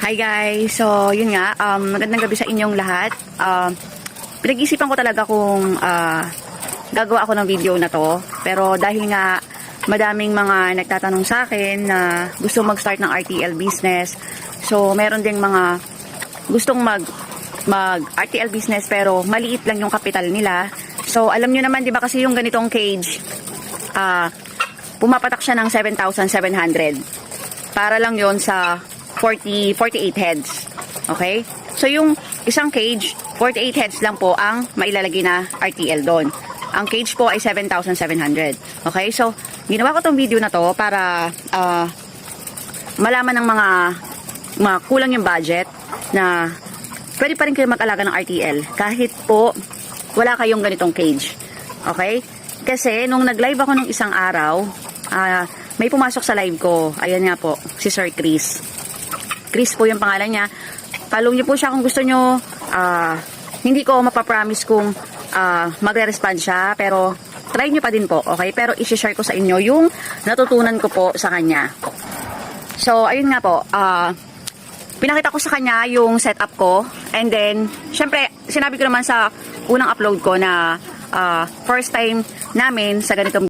Hi guys! So, yun nga, magandang gabi sa inyong lahat. Pinag-isipan ko talaga kung gagawa ako ng video na to. Pero dahil nga madaming mga nagtatanong sa akin na gusto mag-start ng RTL business. So, meron ding mga gustong mag-RTL business pero maliit lang yung kapital nila. So, alam nyo naman, di ba kasi yung ganitong cage, pumapatak siya ng 7,700. Para lang yon sa 48 heads. Okay? So, yung isang cage, 48 heads lang po ang mailalagay na RTL doon. Ang cage po ay 7,700. Okay? So, ginawa ko tong video na to para malaman ng mga kulang yung budget na pwede pa rin kayo mag-alaga ng RTL kahit po wala kayong ganitong cage. Okay? Kasi, nung nag-live ako nung isang araw, may pumasok sa live ko. Ayan nga po, si Sir Chris. Chris po yung pangalan niya. Follow niyo po siya kung gusto niyo. Hindi ko mapapromise kung magre-respond siya, pero try niyo pa din po, okay? Pero i-share ko sa inyo yung natutunan ko po sa kanya. So, ayun nga po. Pinakita ko sa kanya yung setup ko. And then, syempre, sinabi ko naman sa unang upload ko na first time namin sa ganitong